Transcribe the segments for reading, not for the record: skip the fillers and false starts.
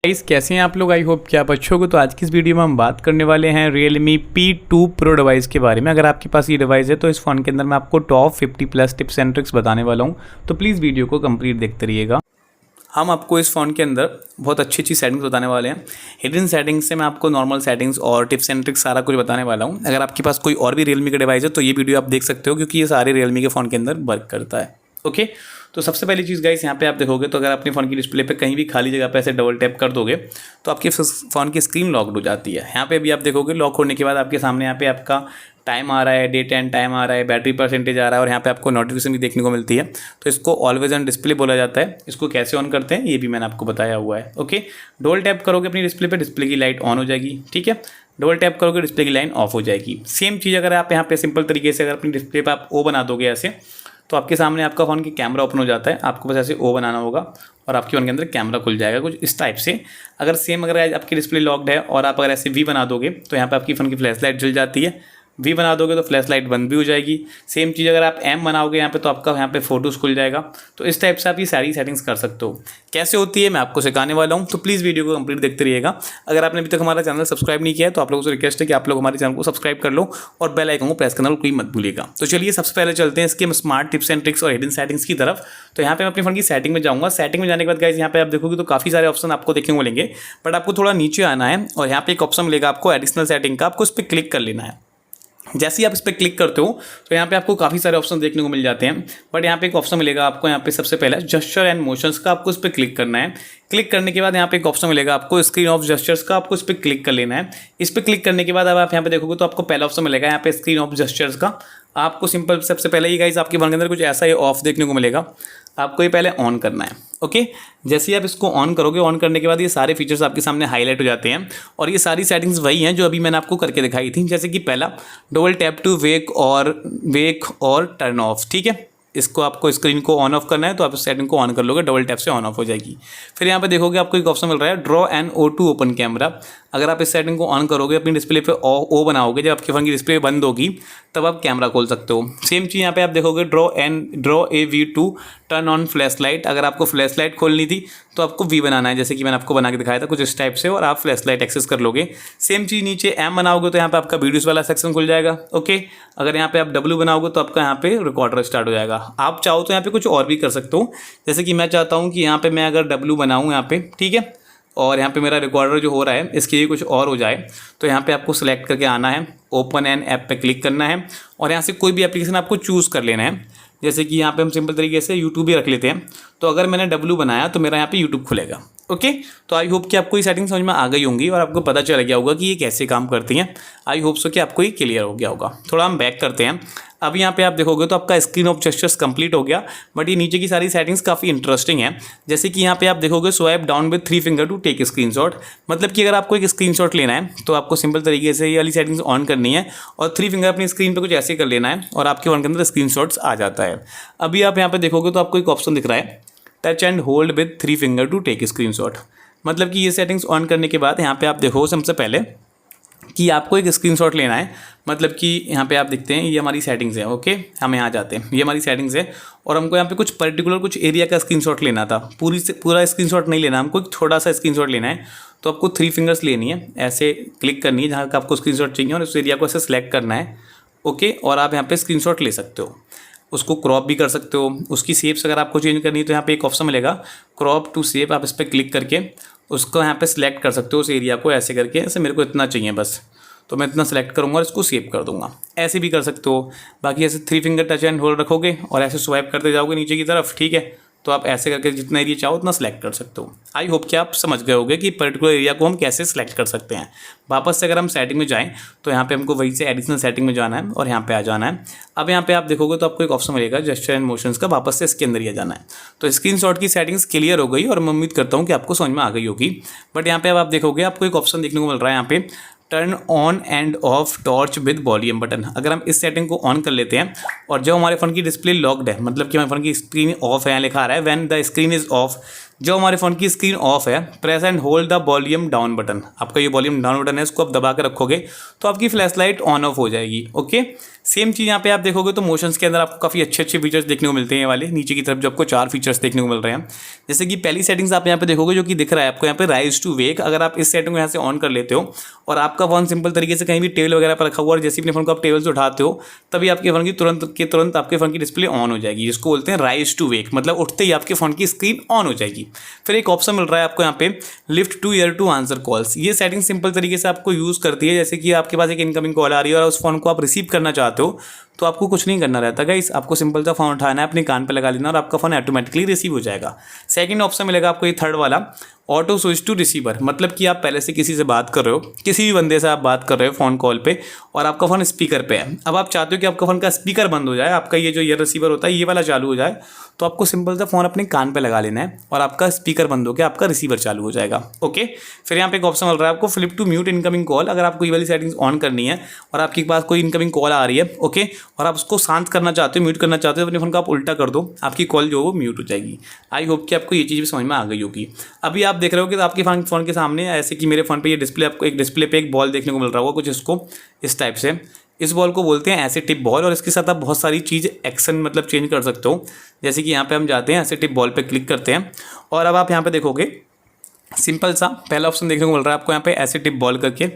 Guys कैसे हैं आप लोग। आई होप कि आप अच्छे होंगे। तो आज की इस वीडियो में हम बात करने वाले हैं Realme P2 Pro डिवाइस के बारे में। अगर आपके पास ये डिवाइस है तो इस फ़ोन के अंदर मैं आपको top 50 plus tips and tricks बताने वाला हूं, तो प्लीज़ वीडियो को कंप्लीट देखते रहिएगा। हम आपको इस फ़ोन के अंदर बहुत अच्छी अच्छी सेटिंग्स बताने वाले हैं। हिडन सेटिंग्स से मैं आपको नॉर्मल सेटिंग्स और टिप्स एंड ट्रिक्स सारा कुछ बताने वाला हूँ। अगर आपके पास कोई और भी Realme का डिवाइस है तो ये वीडियो आप देख सकते हो, क्योंकि ये सारे Realme के फ़ोन के अंदर वर्क करता है। ओके, तो सबसे पहली चीज़ गाइस, यहाँ पे आप देखोगे तो अगर अपने फ़ोन की डिस्प्ले पे कहीं भी खाली जगह पे ऐसे डबल टैप कर दोगे तो आपके फ़ोन की स्क्रीन लॉक्ड हो जाती है। यहाँ पे भी आप देखोगे लॉक होने के बाद आपके सामने यहाँ पे आपका टाइम आ रहा है, डेट एंड टाइम आ रहा है, बैटरी परसेंटेज आ रहा है और यहाँ पे आपको नोटिफिकेशन भी देखने को मिलती है। तो इसको ऑलवेज ऑन डिस्प्ले बोला जाता है। इसको कैसे ऑन करते हैं ये भी मैंने आपको बताया हुआ है। ओके, डबल टैप करोगे अपनी डिस्प्ले पे, डिस्प्ले की लाइट ऑन हो जाएगी। ठीक है, डबल टैप करोगे डिस्प्ले की लाइन ऑफ हो जाएगी। सेम चीज़ अगर आप यहाँ पे सिंपल तरीके से अगर अपनी डिस्प्ले पर आप ओ बना दोगे ऐसे, तो आपके सामने आपका फ़ोन की कैमरा ओपन हो जाता है। आपको बस ऐसे ओ बनाना होगा और आपके फ़ोन के अंदर कैमरा खुल जाएगा कुछ इस टाइप से। अगर आपकी डिस्प्ले लॉक्ड है और आप अगर ऐसे वी बना दोगे तो यहाँ पे आपकी फ़ोन की फ्लैश लाइट जल जाती है। वी बना दोगे तो फ्लैश लाइट बंद भी हो जाएगी। सेम चीज़ अगर आप एम बनाओगे यहाँ पे तो आपका यहाँ पे फोटोज़ खुल जाएगा। तो इस टाइप से आप ये सारी सेटिंग्स कर सकते हो। कैसे होती है मैं आपको सिखाने वाला हूँ, तो प्लीज़ वीडियो को कंप्लीट देखते रहिएगा। अगर आपने अभी तक हमारा चैनल सब्सक्राइब नहीं किया है तो आप लोगों से रिक्वेस्ट है कि आप लोग हमारे चैनल को सब्सक्राइब कर लो और बेल आइकन को प्रेस करना कोई मत भूलिएगा। तो चलिए सबसे पहले चलते हैं इसके स्मार्ट टिप्स एंड ट्रिक्स और हिडन सेटिंग्स की तरफ। तो यहाँ पे मैं अपने फ़ोन की सेटिंग में जाऊँगा। सेटिंग में जाने के बाद गाइस यहाँ पे आप देखोगे तो काफ़ी सारे ऑप्शन आपको देखने को मिलेंगे, बट आपको थोड़ा नीचे आना है और यहाँ पे एक ऑप्शन मिलेगा आपको एडिशनल सेटिंग का। आपको उस पर क्लिक कर लेना है। जैसे ही आप इस पर क्लिक करते हो तो यहाँ पे आपको काफ़ी सारे ऑप्शन देखने को मिल जाते हैं, बट यहाँ पे एक ऑप्शन मिलेगा आपको। यहाँ पे सबसे पहले जेस्चर एंड मोशंस का, आपको इस पर क्लिक करना है। क्लिक करने के बाद यहाँ पे एक ऑप्शन मिलेगा आपको स्क्रीन ऑफ जेस्चर्स का, आपको इस पर क्लिक कर लेना है। इस पर क्लिक करने के बाद अब आप यहाँ पे देखोगे तो आपको पहला ऑप्शन मिलेगा यहाँ पे स्क्रीन ऑफ जेस्चर्स का। आपको सिंपल सबसे पहले ही गाइस आपके फोन के अंदर कुछ ऐसा ही ऑफ देखने को मिलेगा, आपको ये पहले ऑन करना है। ओके, जैसे ही आप इसको ऑन करोगे, ऑन करने के बाद ये सारे फीचर्स आपके सामने हाईलाइट हो जाते हैं और ये सारी सेटिंग्स वही हैं जो अभी मैंने आपको करके दिखाई थी। जैसे कि पहला डबल टैप टू वेक और टर्न ऑफ। ठीक है, इसको आपको स्क्रीन को ऑन ऑफ करना है तो आप इस सेटिंग को ऑन कर लोगे, डबल टैप से ऑन ऑफ हो जाएगी। फिर यहाँ पे देखोगे आपको एक ऑप्शन मिल रहा है draw and O2 open camera. अगर आप इस सेटिंग को ऑन करोगे, अपनी डिस्प्ले पे ओ बनाओगे, जब आपके फ़ोन की डिस्प्ले बंद होगी तब आप कैमरा खोल सकते हो। सेम चीज़ यहाँ पे आप देखोगे draw AV2 turn on flash light. अगर आपको फ्लैश लाइट खोलनी थी तो आपको वी बनाना है, जैसे कि मैंने आपको बना के दिखाया था कुछ इस टाइप से, और आप फ्लैश लाइट एक्सेस कर लोगे। सेम चीज़ नीचे एम बनाओगे तो यहाँ पे आपका वीडियोस वाला सेक्शन खुल जाएगा। ओके, अगर यहाँ पे आप W बनाओगे तो आपका यहाँ पे रिकॉर्डर स्टार्ट हो जाएगा। आप चाहो तो यहाँ पे कुछ और भी कर सकते हो, जैसे कि मैं चाहता हूँ कि यहाँ पे मैं अगर W बनाऊँ यहाँ पे, ठीक है, और यहाँ पे मेरा रिकॉर्डर जो हो रहा है इसके लिए कुछ और हो जाए, तो यहाँ पे आपको सेलेक्ट करके आना है, ओपन एन ऐप पे क्लिक करना है और यहाँ से कोई भी एप्लीकेशन आपको चूज़ कर लेना है। जैसे कि यहाँ पे हम सिंपल तरीके से यूट्यूब ही रख लेते हैं। तो अगर मैंने W बनाया तो मेरा यहाँ पे यूट्यूब खुलेगा। ओके, तो आई होप कि आपको ये सेटिंग समझ में आ गई होंगी और आपको पता चल गया होगा कि ये कैसे काम करती हैं। आई होप सो कि आपको ये क्लियर हो गया होगा। थोड़ा हम बैक करते हैं। अब यहाँ पे आप देखोगे तो आपका स्क्रीन ऑफ जेस्चर्स कंप्लीट हो गया, बट ये नीचे की सारी सेटिंग्स काफ़ी इंटरेस्टिंग है। जैसे कि यहाँ पे आप देखोगे swipe down with 3 finger to take screenshot. मतलब कि अगर आपको एक स्क्रीनशॉट लेना है तो आपको सिंपल तरीके से ये वाली सेटिंग्स ऑन करनी है और 3 फिंगर अपनी स्क्रीन पे कुछ ऐसे कर लेना है और आपके फ़ोन के अंदर स्क्रीनशॉट्स आ जाता है। अभी आप यहाँ पे देखोगे तो आपको एक ऑप्शन दिख रहा है touch and hold with 3 finger to take screenshot. मतलब कि ये सेटिंग्स ऑन करने के बाद यहाँ पे आप देखो सबसे पहले कि आपको एक स्क्रीनशॉट लेना है। मतलब कि यहाँ पे आप देखते हैं ये हमारी सेटिंग्स है। ओके, हम यहाँ जाते हैं, ये हमारी सेटिंग्स है और हमको यहाँ पे कुछ पर्टिकुलर कुछ एरिया का स्क्रीनशॉट लेना था। पूरा स्क्रीनशॉट नहीं लेना, हमको एक छोटा सा स्क्रीनशॉट लेना है। तो आपको 3 फिंगर्स लेनी है, ऐसे क्लिक करनी है जहाँ का आपको स्क्रीनशॉट चाहिए और उस एरिया को ऐसे सेलेक्ट करना है। ओके, और आप यहाँ पे स्क्रीनशॉट ले सकते हो, उसको क्रॉप भी कर सकते हो। उसकी शेप्स अगर आपको चेंज करनी है तो यहाँ पे एक ऑप्शन मिलेगा क्रॉप टू शेप। आप इस पर क्लिक करके उसको यहाँ पे सिलेक्ट कर सकते हो, उस एरिया को ऐसे करके, ऐसे मेरे को इतना चाहिए बस, तो मैं इतना सेलेक्ट करूँगा और इसको सेव कर दूंगा। ऐसे भी कर सकते हो। बाकी ऐसे 3 फिंगर टच एंड होल्ड रखोगे और ऐसे स्वाइप करते जाओगे नीचे की तरफ, ठीक है, तो आप ऐसे करके जितना एरिया चाहो उतना सेलेक्ट कर सकते हो। आई होप कि आप समझ गए होंगे कि पर्टिकुलर एरिया को हम कैसे सेलेक्ट कर सकते हैं। वापस से अगर हम सेटिंग में जाएं तो यहाँ पे हमको वही से एडिशनल सेटिंग में जाना है और यहाँ पे आ जाना है। अब यहाँ पे आप देखोगे तो आपको एक ऑप्शन मिलेगा जेस्चर एंड मोशंस का, वापस से इसके अंदर ही आ जाना है। तो स्क्रीनशॉट की सेटिंग्स क्लियर हो गई और मैं उम्मीद करता हूँ कि आपको समझ में आ गई होगी। बट यहाँ पे अब आप देखोगे आपको एक ऑप्शन देखने को मिल रहा है यहाँ पे turn on end of torch with volume button. अगर हम इस सेटिंग को ऑन कर लेते हैं और जब हमारे फ़ोन की डिस्प्ले लॉक्ड है, मतलब कि हमारे फ़ोन की स्क्रीन ऑफ है, लिखा आ रहा है when the screen is of जब हमारे फ़ोन की स्क्रीन ऑफ है, press and hold the volume down button, आपका ये वॉल्यूम डाउन बटन है, इसको आप दबा कर रखोगे तो आपकी फ्लैश लाइट ऑन ऑफ हो जाएगी। ओके, सेम चीज़ यहाँ पे आप देखोगे तो मोशंस के अंदर आपको काफ़ी अच्छे अच्छे फीचर्स देखने को मिलते हैं। ये वाले नीचे की तरफ जो आपको 4 फीचर्स देखने को मिल रहे हैं, जैसे कि पहली सेटिंग्स आप यहाँ पे देखोगे जो कि दिख रहा है आपको यहाँ पे राइज टू वेक। अगर आप इस सेटिंग को यहाँ से ऑन कर लेते हो और आपका फ़ोन सिंपल तरीके से कहीं भी टेबल वगैरह पर रखा हुआ और जैसे अपने फ़ोन को आप टेबल से उठाते हो तभी आपके फ़ोन की तुरंत आपके फ़ोन की डिस्प्ले ऑन हो जाएगी, जिसको बोलते हैं राइज टू वेक, मतलब उठते ही आपके फ़ोन की स्क्रीन ऑन हो जाएगी। फिर एक ऑप्शन मिल रहा है आपको यहाँ पे lift to ear to answer calls. ये सेटिंग सिंपल तरीके से आपको यूज़ करती है, जैसे कि आपके पास एक इनकमिंग कॉल आ रही है और उस फोन को आप रिसीव करना चाहते हो तो आपको कुछ नहीं करना रहता गाइस, आपको सिंपल सा फ़ोन उठाना है, अपने कान पे लगा लेना और आपका फ़ोन ऑटोमेटिकली रिसीव हो जाएगा। सेकंड ऑप्शन मिलेगा आपको ये थर्ड वाला, ऑटो स्विच टू रिसीवर, मतलब कि आप पहले से किसी से बात कर रहे हो, किसी भी बंदे से आप बात कर रहे हो फ़ोन कॉल पे और आपका फ़ोन स्पीकर पे है। अब आप चाहते हो कि आपका फ़ोन का स्पीकर बंद हो जाए, आपका ये जो ईयर रिसीवर होता है ये वाला चालू हो जाए, तो आपको सिंपल सा फ़ोन अपने कान पे लगा लेना है और आपका स्पीकर बंद होकर आपका रिसीवर चालू हो जाएगा। ओके, फिर यहाँ पे एक ऑप्शन मिल रहा है आपको flip to mute incoming call. अगर आपको ये वाली सेटिंग्स ऑन करनी है और आपके पास कोई इनकमिंग कॉल आ रही है, ओके, और आप उसको शांत करना चाहते हो, म्यूट करना चाहते हो, अपने फ़ोन को आप उल्टा कर दो, आपकी कॉल जो है वो म्यूट हो जाएगी। आई होप कि आपको ये चीज़ भी समझ में आ गई होगी। अभी आप देख रहे हो कि आपके फ़ोन के सामने, ऐसे कि मेरे फ़ोन पे ये डिस्प्ले, आपको एक डिस्प्ले पे एक बॉल देखने को मिल रहा होगा कुछ इसको इस टाइप से। इस बॉल को बोलते हैं ऐसे टिप बॉल और इसके साथ आप बहुत सारी चीज़ एक्शन मतलब चेंज कर सकते हो। जैसे कि यहाँ पे हम जाते हैं, ऐसे टिप बॉल पे क्लिक करते हैं और अब आप यहाँ पे देखोगे सिंपल सा पहला ऑप्शन देखने को मिल रहा है आपको यहाँ पे ऐसे टिप बॉल करके।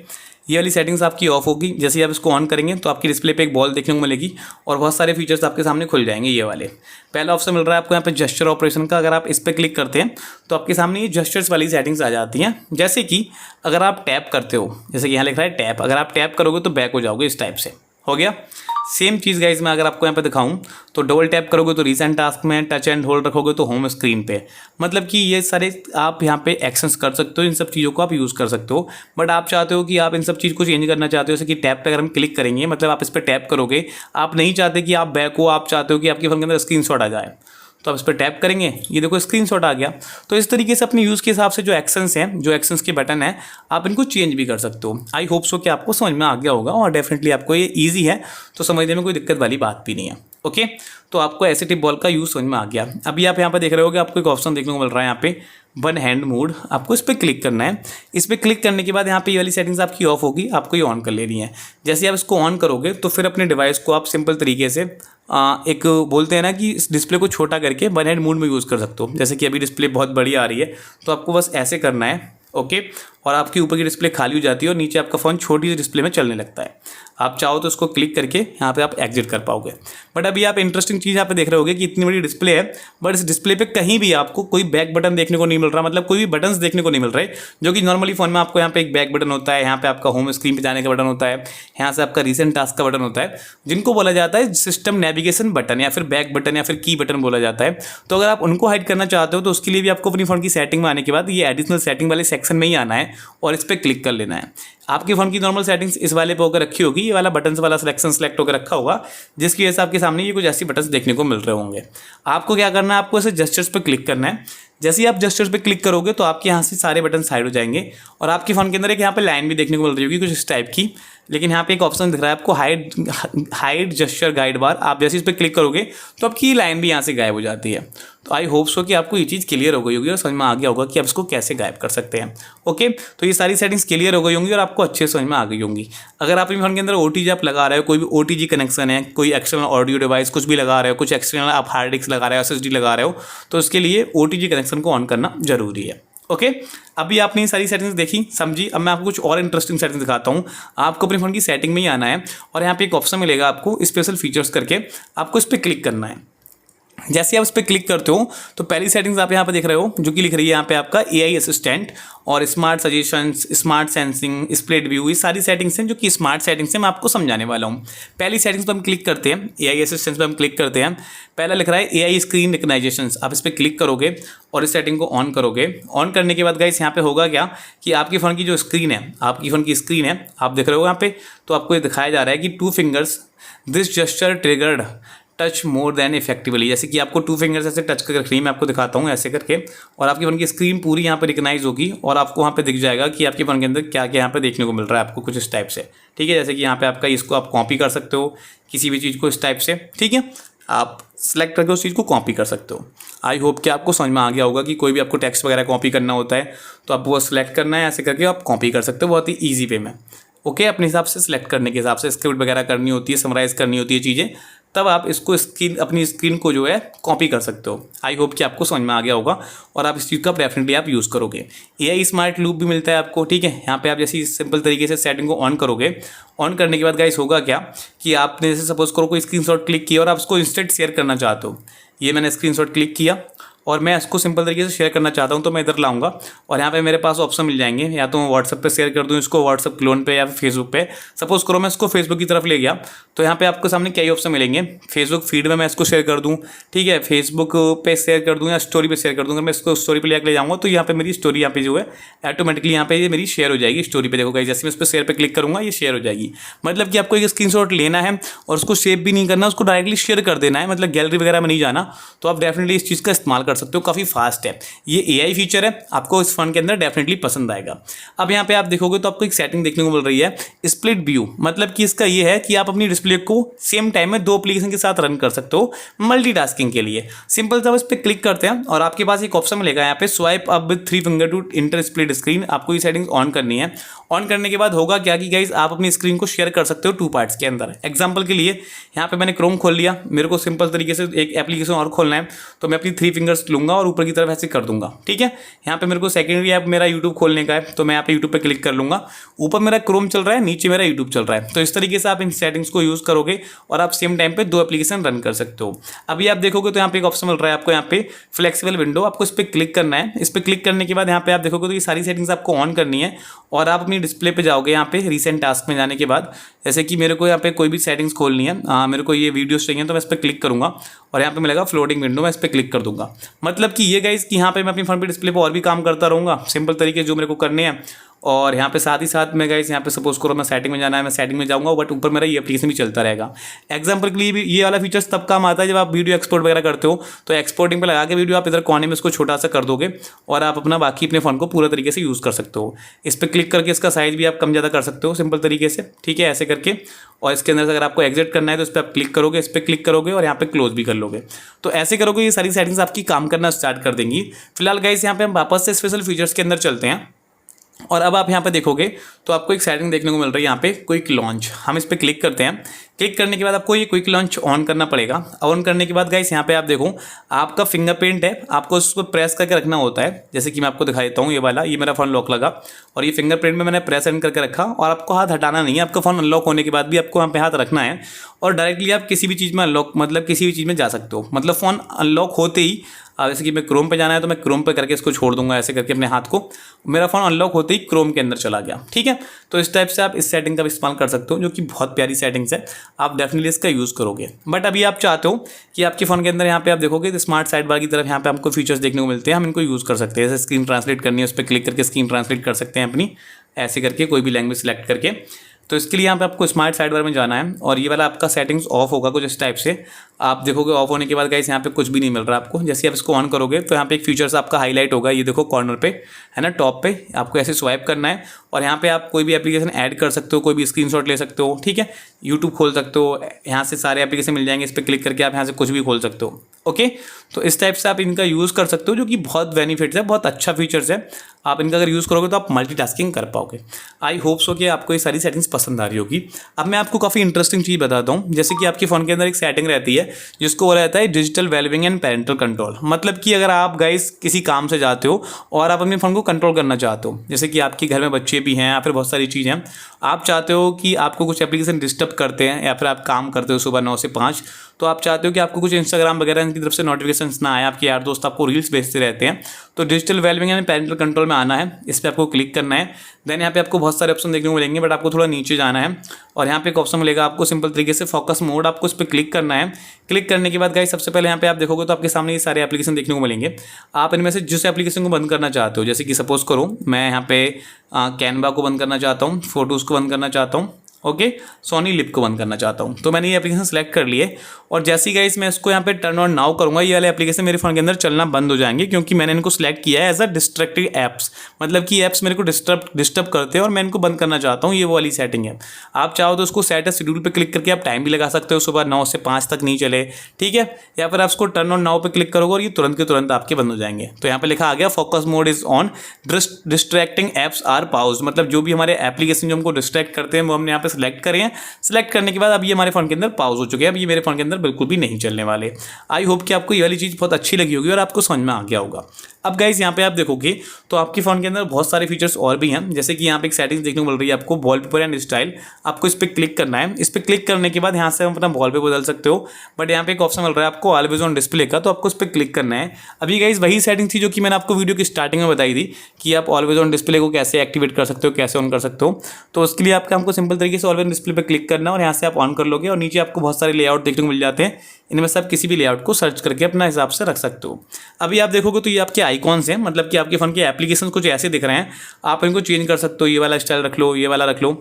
ये वाली सेटिंग्स आपकी ऑफ होगी, जैसे ही आप इसको ऑन करेंगे तो आपकी डिस्प्ले पे एक बॉल देखने को मिलेगी और बहुत सारे फीचर्स आपके सामने खुल जाएंगे। ये वाले पहला ऑप्शन मिल रहा है आपको यहाँ पे जेस्चर ऑपरेशन का। अगर आप इस पर क्लिक करते हैं तो आपके सामने ये जेस्चर्स वाली सेटिंग्स आ जाती हैं, जैसे कि अगर आप टैप करते हो, जैसे कि यहाँ लिख रहा है टैप, अगर आप टैप करोगे तो बैक हो जाओगे, इस टाइप से हो गया। सेम चीज़ गाइस मैं अगर आपको यहाँ पे दिखाऊं तो डबल टैप करोगे तो रीसेंट टास्क में, टच एंड होल्ड रखोगे तो होम स्क्रीन पे, मतलब कि ये सारे आप यहाँ पे एक्शंस कर सकते हो, इन सब चीज़ों को आप यूज़ कर सकते हो। बट आप चाहते हो कि आप इन सब चीज़ को चेंज करना चाहते हो, जैसे कि टैप पे अगर हम क्लिक करेंगे, मतलब आप इस पर टैप करोगे, आप नहीं चाहते कि आप बैक हो, आप चाहते हो कि आपके फ़ोन के अंदर स्क्रीनशॉट आ जाए, तो आप इस पर टैप करेंगे, ये देखो स्क्रीनशॉट आ गया। तो इस तरीके से अपने यूज़ के हिसाब से जो एक्शंस हैं, जो एक्शंस के बटन हैं, आप इनको चेंज भी कर सकते हो। आई होप सो कि आपको समझ में आ गया होगा और डेफिनेटली आपको ये ईजी है, तो समझने में कोई दिक्कत वाली बात भी नहीं है। ओके, तो आपको ऐसे टिप बॉल का यूज़ समझ में आ गया। अभी आप यहाँ पर देख रहे हो कि आपको एक ऑप्शन देखने को मिल रहा है यहाँ पे वन हैंड मोड, आपको इस पर क्लिक करना है। इस पर क्लिक करने के बाद यहाँ पे ये वाली सेटिंग्स आपकी ऑफ होगी, आपको ये ऑन कर लेनी है। जैसे आप इसको ऑन करोगे तो फिर अपने डिवाइस को आप सिंपल तरीके से एक बोलते हैं ना कि इस डिस्प्ले को छोटा करके वन हैंड मोड में यूज़ कर सकते हो। जैसे कि अभी डिस्प्ले बहुत बड़ी आ रही है तो आपको बस ऐसे करना है, ओके, और आपकी ऊपर की डिस्प्ले खाली हो जाती है और नीचे आपका फ़ोन छोटी सी डिस्प्ले में चलने लगता है। आप चाहो तो उसको क्लिक करके यहाँ पे आप एग्जिट कर पाओगे। बट अभी आप इंटरेस्टिंग चीज़ यहाँ पे देख रहे होगे कि इतनी बड़ी डिस्प्ले है बट इस डिस्प्ले पे कहीं भी आपको कोई बैक बटन देखने को नहीं मिल रहा, मतलब कोई भी बटन्स देखने को नहीं मिल रहे, जो कि नॉर्मली फ़ोन में आपको यहाँ पे एक बैक बटन होता है, यहाँ पे आपका होम स्क्रीन पे जाने का बटन होता है, यहाँ से आपका रिसेंट टास्क का बटन होता है, जिनको बोला जाता है सिस्टम नेविगेशन बटन या फिर बैक बटन या फिर की बटन बोला जाता है। तो अगर आप उनको हाइड करना चाहते हो तो उसके लिए भी आपको अपनी फ़ोन की सेटिंग में आने के बाद ये एडिशनल सेटिंग वाले सेक्शन में ही आना है और इस पर क्लिक कर लेना है। आपके फ़ोन की नॉर्मल सेटिंग्स इस वाले पे होकर रखी होगी, ये वाला बटन्स वाला सिलेक्शन सेलेक्ट होकर रखा होगा, जिसकी वजह से आपके सामने ये कुछ ऐसी बटन्स देखने को मिल रहे होंगे। आपको क्या करना है, आपको ऐसे जेस्चर्स पे क्लिक करना है। जैसे ही आप जेस्चर्स पे क्लिक करोगे तो आपके यहाँ से सारे बटन साइड हो जाएंगे और आपके फ़ोन के अंदर एक यहाँ पे लाइन भी देखने को मिल रही होगी कुछ इस टाइप की, लेकिन यहाँ पे एक ऑप्शन दिख रहा है आपको हाइड जेस्चर गाइड बार। आप जैसे इस पर क्लिक करोगे तो आपकी लाइन भी यहाँ से गायब हो जाती है। तो आई होप सो कि आपको ये चीज़ क्लियर हो गई होगी और समझ में आ गया होगा कि आप इसको कैसे गायब कर सकते हैं। ओके, तो ये सारी सेटिंग्स क्लियर हो गई होंगी और आपको अच्छे से समझ में आ गई होंगी। अगर आप अपने फ़ोन के अंदर OTG आप लगा रहे हो, कोई भी OTG कनेक्शन है, कोई एक्सटर्नल ऑडियो डिवाइस कुछ भी लगा रहे हो, कुछ एक्सटर्नल आप हार्ड डिस्क लगा रहे हो, SSD लगा रहे हो, तो उसके लिए OTG कनेक्शन को ऑन करना जरूरी है। ओके, अभी आपने ये सारी सेटिंग्स देखी समझी। अब मैं आपको कुछ और इंटरेस्टिंग सेटिंग्स दिखाता हूँ। आपको अपने फ़ोन की सेटिंग में ही आना है और यहाँ पे एक ऑप्शन मिलेगा आपको स्पेशल फीचर्स करके, आपको इस पर क्लिक करना है। जैसे आप उस पर क्लिक करते हो तो पहली सेटिंग्स आप यहाँ पे देख रहे हो जो कि लिख रही है यहाँ पे आपका AI असिस्टेंट और smart suggestions, smart sensing, split view, ये सारी सेटिंग्स हैं जो कि स्मार्ट सेटिंग्स हैं। मैं आपको समझाने वाला हूँ। पहली सेटिंग्स पर हम क्लिक करते हैं, AI असिस्टेंट पर हम क्लिक करते हैं। पहला लिख रहा है AI स्क्रीन रिकग्नाइजेशंस, आप इस पर क्लिक करोगे और इस सेटिंग को ऑन करोगे। ऑन करने के बाद गाइस यहाँ पे होगा क्या कि आपके फ़ोन की जो स्क्रीन है, आपकी फ़ोन की स्क्रीन है, आप देख रहे हो यहाँ पे, तो आपको ये दिखाया जा रहा है कि 2 fingers this gesture triggered touch more than effectively. जैसे कि आपको 2 फिंगर्स ऐसे टच करके रखनी है, मैं आपको दिखाता हूँ ऐसे करके, और आपके फ़ोन की स्क्रीन पूरी यहाँ पे रिकग्नाइज होगी और आपको वहाँ पे दिख जाएगा कि आपके फ़ोन के अंदर क्या क्या यहाँ पे देखने को मिल रहा है आपको कुछ इस टाइप से। ठीक है, जैसे कि यहाँ पे आपका इसको आप कॉपी कर सकते हो किसी भी चीज़ को इस टाइप से। ठीक है, आप सेलेक्ट करके उस चीज़ को कॉपी कर सकते हो। आई होप कि आपको समझ में आ गया होगा कि कोई भी आपको टेक्स्ट वगैरह कॉपी करना होता है तो आपको वो सिलेक्ट करना है, ऐसे करके आप कॉपी कर सकते हो बहुत ही ईजी वे में। ओके, अपने हिसाब से सिलेक्ट करने के हिसाब से स्क्रिप्ट वगैरह करनी होती है, समराइज़ करनी होती है चीज़ें, तब आप इसको अपनी स्क्रीन को जो है कॉपी कर सकते हो। आई होप कि आपको समझ में आ गया होगा और आप इस चीज़ का डेफिनेटली आप यूज़ करोगे। AI स्मार्ट लूप भी मिलता है आपको, ठीक है। यहाँ पे आप जैसे सिंपल तरीके से सेटिंग को ऑन करोगे, ऑन करने के बाद गाइस होगा क्या कि आपने जैसे सपोज करो कोई स्क्रीनशॉट क्लिक किया और आप उसको इंस्टेंट शेयर करना चाहते हो। ये मैंने स्क्रीनशॉट क्लिक किया और मैं इसको सिंपल तरीके से शेयर करना चाहता हूँ, तो मैं इधर लाऊंगा और यहाँ पे मेरे पास ऑप्शन मिल जाएंगे, या तो मैं व्हाट्सएप पे शेयर कर दूँ इसको, व्हाट्सएप क्लोन पे या फिर फेसबुक पे। सपोज करो मैं इसको फेसबुक की तरफ ले गया तो यहाँ पे आपको सामने कई ऑप्शन मिलेंगे। फेसबुक फीड में मैं इसको शेयर कर दूँ, ठीक है, फेसबुक पे शेयर कर दूँ या स्टोरी पे शेयर कर दूँगा। मैं इसको स्टोरी पे ले जाऊँगा तो यहाँ पे मेरी स्टोरी यहाँ पे जो है ऑटोमेटिकली यहाँ पे ये मेरी शेयर हो जाएगी स्टोरी पे। देखो गाइस, जैसे मैं इस पर शेयर पे क्लिक करूँगा ये शेयर हो जाएगी। मतलब कि आपको एक स्क्रीनशॉट लेना है और उसको सेव भी नहीं करना, उसको डायरेक्टली शेयर कर देना है, मतलब गैलरी वगैरह में नहीं जाना। तो आप डेफिनेटली इस चीज़ का इस्तेमाल कर सकते हो, काफ़ी फास्ट है। ये AI फीचर है, आपको इस फोन के अंदर डेफिनेटली पसंद आएगा। अब यहाँ पे आप देखोगे तो आपको एक सेटिंग देखने को मिल रही है, स्प्लिट व्यू। मतलब कि इसका ये है कि आप अपनी डिस्प्ले को सेम टाइम में 2 एप्लीकेशन के साथ रन कर सकते हो मल्टीटास्किंग के लिए। सिंपल सा इस पर क्लिक करते हैं और आपके पास एक ऑप्शन मिलेगा यहाँ पे, swipe up with 3 finger to enter split screen. आपको ये सेटिंग्स ऑन करनी है। ऑन करने के बाद होगा क्या कि गाइस आप अपनी स्क्रीन को शेयर कर सकते हो 2 पार्ट्स के अंदर। एग्जांपल के लिए यहाँ पे मैंने क्रोम खोल लिया, मेरे को सिंपल तरीके से एक एप्लीकेशन और खोलना है तो मैं अपनी 3 फिंगर्स लूंगा और ऊपर की तरफ ऐसे कर दूंगा, ठीक है। यहाँ पे मेरे को सेकेंडरी ऐप मेरा यूट्यूब खोलने का है तो मैं यहाँ पे यूट्यूब पे क्लिक कर लूंगा। ऊपर मेरा क्रोम चल रहा है, नीचे मेरा यूट्यूब चल रहा है। तो इस तरीके से आप इन सेटिंग्स को यूज करोगे और आप सेम टाइम पे 2 एप्लीकेशन रन कर सकते हो। अभी आप देखोगे तो यहाँ पे एक ऑप्शन मिल रहा है आपको, यहाँ पे फ्लेक्सिबल विंडो, आपको इस पर क्लिक करना है। इस पर क्लिक करने के बाद यहाँ पे आप देखोगे तो ये सारी सेटिंग्स आपको ऑन करनी है और आप अपनी डिस्प्ले पे जाओगे। यहाँ पे रिसेंट टास्क में जाने के बाद जैसे कि मेरे को यहाँ पे कोई भी सेटिंग्स खोलनी है, मेरे को ये वीडियोस चाहिए तो मैं इस पर क्लिक करूंगा और यहाँ पे मिलेगा फ्लोटिंग विंडो, मैं इस पर क्लिक कर दूंगा। मतलब कि ये गाइस कि यहाँ पे मैं अपनी फोन पे डिस्प्ले पे और भी काम करता रहूँगा सिंपल तरीके जो मेरे को करने हैं। और यहाँ पे साथ ही साथ में गाइस यहाँ पे सपोज करो मैं सेटिंग में जाना है, मैं सेटिंग में जाऊँगा बट ऊपर मेरा ये एप्लीकेशन भी चलता रहेगा। एग्जाम्पल के लिए भी ये वाला फीचर्स तब काम आता है जब आप वीडियो एक्सपोर्ट वगैरह करते हो तो एक्सपोर्टिंग पे लगा के वीडियो आप इधर कोने में इसको छोटा सा कर दोगे और आप अपना बाकी अपने फ़ोन को पूरा तरीके से यूज़ कर सकते हो। इस पर क्लिक करके इसका साइज़ भी आप कम ज़्यादा कर सकते हो सिंपल तरीके से, ठीक है, ऐसे करके। और इसके अंदर से अगर आपको एग्जिट करना है तो इस पर आप क्लिक करोगे, इस पर क्लिक करोगे और यहाँ पे क्लोज भी कर लोगे। तो ऐसे करोगे ये सारी सेटिंग्स आपकी काम करना स्टार्ट कर देंगी। फिलहाल गाइस यहाँ पे हम वापस से स्पेशल फीचर्स के अंदर चलते हैं और अब आप यहाँ पे देखोगे तो आपको एक सेटिंग देखने को मिल रही है यहाँ पे क्विक लॉन्च। हम इस पर क्लिक करते हैं। क्लिक करने के बाद आपको ये क्विक लॉन्च ऑन करना पड़ेगा। ऑन करने के बाद गाइस यहाँ पे आप देखो आपका फिंगरप्रिंट है, आपको उसको प्रेस करके रखना होता है। जैसे कि मैं आपको दिखा देता हूँ, ये वाला ये मेरा फ़ोन लॉक लगा और ये फिंगरप्रिंट में मैंने प्रेस एंड करके रखा और आपको हाथ हटाना नहीं है। आपका फ़ोन अनलॉक होने के बाद भी आपको वहाँ पे हाथ रखना है और डायरेक्टली आप किसी भी चीज़ में अनलॉक मतलब किसी भी चीज़ में जा सकते हो। मतलब फ़ोन अनलॉक होते ही जैसे कि मैं क्रोम पे जाना है तो मैं क्रोम पे करके इसको छोड़ दूंगा ऐसे करके अपने हाथ को, मेरा फ़ोन अनलॉक होते ही क्रोम के अंदर चला गया, ठीक है। तो इस टाइप से आप इस सेटिंग का भी इस्तेमाल कर सकते हो जो कि बहुत प्यारी सेटिंग्स है, आप डेफिनेटली इसका यूज़ करोगे। बट अभी आप चाहते हो कि आपके फ़ोन के अंदर यहाँ पे आप देखोगे तो स्मार्ट साइड बार की तरफ यहाँ पे आपको फीचर्स देखने को मिलते हैं, हम इनको यूज़ कर सकते हैं। जैसे स्क्रीन ट्रांसलेट करनी है उस पर क्लिक करके स्क्रीन ट्रांसलेट कर सकते हैं अपनी, ऐसे करके कोई भी लैंग्वेज सेलेक्ट करके। तो इसके लिए यहाँ पे आपको स्मार्ट साइड बार में जाना है और ये वाला आपका सेटिंग्स ऑफ होगा कुछ इस टाइप से। आप देखोगे ऑफ होने के बाद गाइस यहाँ पे कुछ भी नहीं मिल रहा आपको। जैसे आप इसको ऑन करोगे तो यहाँ पे एक फीचर्स आपका हाईलाइट होगा, ये देखो कॉर्नर पे है ना, टॉप पे आपको ऐसे स्वाइप करना है और यहाँ पे आप कोई भी एप्लीकेशन ऐड कर सकते हो, कोई भी स्क्रीनशॉट ले सकते हो, ठीक है, यूट्यूब खोल सकते हो, यहाँ से सारे एप्लीकेशन मिल जाएंगे। इस पर क्लिक करके आप यहाँ से कुछ भी खोल सकते हो, ओके। तो इस टाइप से आप इनका यूज़ कर सकते हो जो कि बहुत बेनिफिट्स है, बहुत अच्छा फीचर्स है। आप इनका अगर यूज़ करोगे तो आप मल्टीटास्किंग कर पाओगे। आई होप सो कि आपको ये सारी सेटिंग्स पसंद आ रही होगी। अब मैं आपको काफ़ी इंटरेस्टिंग चीज़ बताता हूँ। जैसे कि आपके फ़ोन के अंदर एक सेटिंग रहती है जिसको वो रहता है digital wellbeing and parental control. मतलब कि अगर आप गाइस किसी काम से जाते हो और आप अपने फ़ोन को कंट्रोल करना चाहते हो, जैसे कि आपके घर में बच्चे भी हैं या फिर बहुत सारी चीज़ें हैं, आप चाहते हो कि आपको कुछ एप्लीकेशन डिस्टर्ब करते हैं या फिर आप काम करते हो सुबह 9 से 5, तो आप चाहते हो कि आपको कुछ इंस्टाग्राम वगैरह की तरफ से नोटिफिकेशंस ना आए, आपके यार दोस्त आपको रील्स भेजते रहते हैं, तो digital wellbeing and parental control में आना है। इस पर आपको क्लिक करना है। देन यहाँ पे आपको बहुत सारे ऑप्शन देखने को मिलेंगे बट आपको थोड़ा नीचे जाना है और यहाँ पे एक ऑप्शन मिलेगा आपको सिंपल तरीके से फोकस मोड, आपको इस पर क्लिक करना है। क्लिक करने के बाद गाइस सबसे पहले यहाँ पे आप देखोगे तो आपके सामने ये सारे एप्लीकेशन देखने को मिलेंगे। आप इनमें से जिस एप्लीकेशन को बंद करना चाहते हो, जैसे कि सपोज करो मैं यहाँ पे कैनवा को बंद करना चाहता हूँ, फोटोज़ को बंद करना चाहता हूँ ओके, सोनी लिप को बंद करना चाहता हूँ, तो मैंने ये एप्लीकेशन सेलेक्ट कर लिए और जैसे ही गाइस मैं इसको यहाँ पे टर्न ऑन नाउ करूँगा, ये वाले एप्लीकेशन मेरे फ़ोन के अंदर चलना बंद हो जाएंगे, क्योंकि मैंने इनको सिलेक्ट किया है एज अ डिस्ट्रक्टिव ऐप्स, मतलब कि ऐप्स मेरे को डिस्टर्ब करते हैं और मैं इनको बंद करना चाहता हूँ। ये वो वाली सेटिंग है। आप चाहो तो उसको सेट शेड्यूल पर क्लिक करके आप टाइम भी लगा सकते हो, सुबह 9 से 5 तक नहीं चले, ठीक है, या फिर आप उसको टर्न ऑन नाउ पे क्लिक करोगे और ये तुरंत के तुरंत आपके बंद हो जाएंगे। तो यहाँ पे लिखा आ गया focus mode is on, distracting apps are paused, मतलब जो भी हमारे एप्लीकेशन जो हमको डिस्ट्रैक्ट करते हैं वो हमने यहाँ पे सिलेक्ट करे हैं। सिलेक्ट करने के बाद अब ये हमारे फोन के अंदर पाउज हो चुके हैं, अब ये मेरे फोन के अंदर बिल्कुल भी नहीं चलने वाले। आई होप कि आपको ये वाली चीज़ बहुत अच्छी लगी होगी और आपको समझ में आ गया होगा। अब गाइस यहाँ पे आप देखोगे तो आपके फ़ोन के अंदर बहुत सारे फीचर्स और भी हैं, जैसे कि यहाँ पे एक सेटिंग्स देखने को मिल रही है आपको, वॉलपेपर एंड स्टाइल। आपको इस पर क्लिक करना है। इस पर क्लिक करने के बाद यहाँ से आप अपना वॉलपेपर बदल सकते हो, बट यहाँ पे एक ऑप्शन मिल रहा है आपको ऑलवेज ऑन डिस्प्ले का, तो आपको इस पर क्लिक करना है। अभी गाइस वही सेटिंग थी जो कि मैंने आपको वीडियो की स्टार्टिंग में बताई थी कि आप ऑलवेज ऑन डिस्प्ले को कैसे एक्टिवेट कर सकते हो, कैसे ऑन कर सकते हो। तो उसके लिए आपका हमको सिंपल तरीके से ऑलवेज ऑन डिस्प्ले पर क्लिक करना है और यहाँ से आप ऑन कर लोगे और नीचे आपको बहुत सारे लेआउट देखने को मिल जाते हैं। इनमें से आप किसी भी लेआउट को सर्च करके अपना हिसाब से रख सकते हो। अभी आप देखोगे तो ये आपके आइकॉन्स हैं, मतलब कि आपके फ़ोन के एप्लीकेशन कुछ ऐसे दिख रहे हैं, आप इनको चेंज कर सकते हो। ये वाला स्टाइल रख लो, ये वाला रख लो,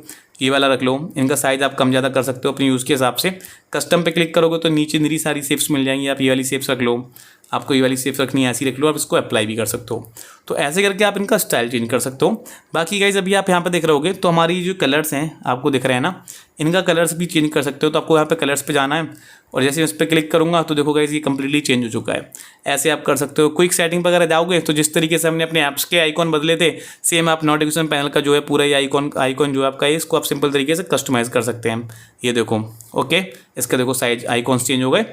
ये वाला रख लो। इनका साइज़ आप कम ज़्यादा कर सकते हो अपने यूज़ के हिसाब से। कस्टम पे क्लिक करोगे तो नीचे मेरी सारी शेप्स मिल जाएंगी। आप ये वाली शेप्स रख लो, आपको ये वाली शेप्स रखनी है ऐसी रख लो, आप इसको अप्लाई भी कर सकते हो। तो ऐसे करके आप इनका स्टाइल चेंज कर सकते हो। बाकी गाइस अभी आप यहाँ पे देख रहे होगे तो हमारी जो कलर्स हैं आपको दिख रहे हैं ना, इनका कलर्स भी चेंज कर सकते हो। तो आपको यहाँ पे कलर्स पे जाना है और जैसे इस पर क्लिक करूँगा तो देखो गाइस ये कंप्लीटली चेंज हो चुका है। ऐसे आप कर सकते हो। क्विक सेटिंग वगैरह जाओगे तो जिस तरीके से हमने अपने ऐप्स के आइकॉन बदले थे, सेम आप नोटिफिकेशन पैनल का जो है पूरा ये आइकॉन जो आपका है, इसको आप सिंपल तरीके से कस्टमाइज़ कर सकते हैं। ये देखो, ओके, इसका देखो साइज आइकॉन्स चेंज हो गए।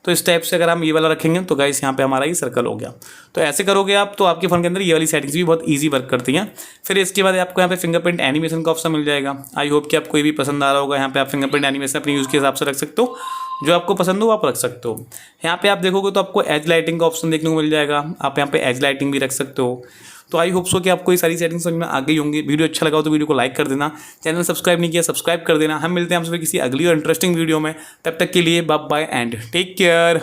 तो इस टाइप से अगर हम ये वाला रखेंगे तो गाइस यहाँ पे हमारा ये सर्कल हो गया। तो ऐसे करोगे आप तो आपके फ़ोन के अंदर ये वाली सेटिंग्स भी बहुत इजी वर्क करती हैं। फिर इसके बाद आपको यहाँ पे फिंगरप्रिंट एनिमेशन का ऑप्शन मिल जाएगा। आई होप कि आपको ये भी पसंद आ रहा होगा। यहाँ पे आप फिंगरप्रिंट एनिमेशन अपने यूज़ के हिसाब से रख सकते हो, जो आपको पसंद हो आप रख सकते हो। यहाँ पे आप देखोगे तो आपको एज लाइटिंग का ऑप्शन देखने को मिल जाएगा। आप यहाँ पे एज लाइटिंग भी रख सकते हो। तो आई होप सो कि आपको ये सारी सेटिंग्स समझ में आ गई होंगी। वीडियो अच्छा लगा हो तो वीडियो को लाइक कर देना, चैनल सब्सक्राइब नहीं किया सब्सक्राइब कर देना। हम मिलते हैं आपसे किसी अगली और इंटरेस्टिंग वीडियो में। तब तक के लिए bye bye and take care.